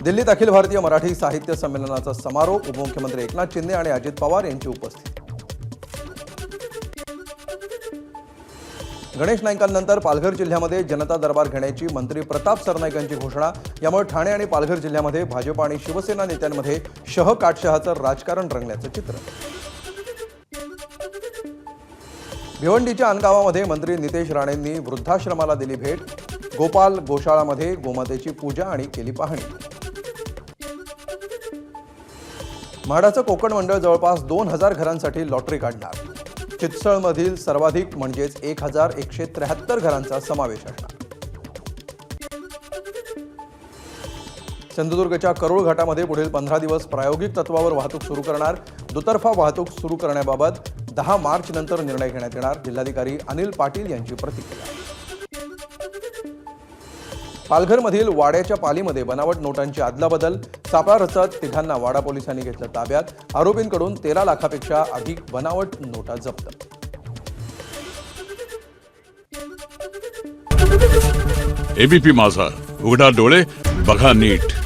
दिल्लीत अखिल भारतीय मराठी साहित्य संमेलनाचा समारोप. उपमुख्यमंत्री एकनाथ शिंदे आणि अजित पवार यांची उपस्थिती. गणेश नाईकांनंतर पालघर जिल्ह्यामध्ये जनता दरबार घेण्याची मंत्री प्रताप सरनाईक यांची घोषणा. यामुळे ठाणे आणि पालघर जिल्ह्यामध्ये भाजप आणि शिवसेना नेत्यांमध्ये शह-काटशहाचं राजकारण रंगण्याचं चित्र. भिवंडीच्या अनगावामध्ये मंत्री नितेश राणेंनी वृद्धाश्रमाला दिली भेट. गोपाल गोशाळामध्ये गोमातेची पूजा आणि केली पाहणी. म्हाडाचं कोकण मंडळ जवळपास 2000 घरांसाठी लॉटरी काढणार. चित्सळमधील सर्वाधिक म्हणजेच 1173 घरांचा समावेश असणार. सिंधुदुर्गच्या करोळ घाटामध्ये पुढील 15 दिवस प्रायोगिक तत्वावर वाहतूक सुरू करणार. दुतर्फा वाहतूक सुरू करण्याबाबत 10 मार्च नंतर निर्णय घेण्यात येणार. जिल्हाधिकारी अनिल पाटील यांची प्रतिक्रिया. पालघरमधील वाड्याच्या पालीमध्ये बनावट नोटांची अदलाबदल. सापळा रचत तिघांना वाडा पोलिसांनी घेतलं ताब्यात. आरोपींकडून 13 लाखापेक्षा अधिक बनावट नोटा जप्त. एबीपी माझा, उघडा डोळे बघा नीट.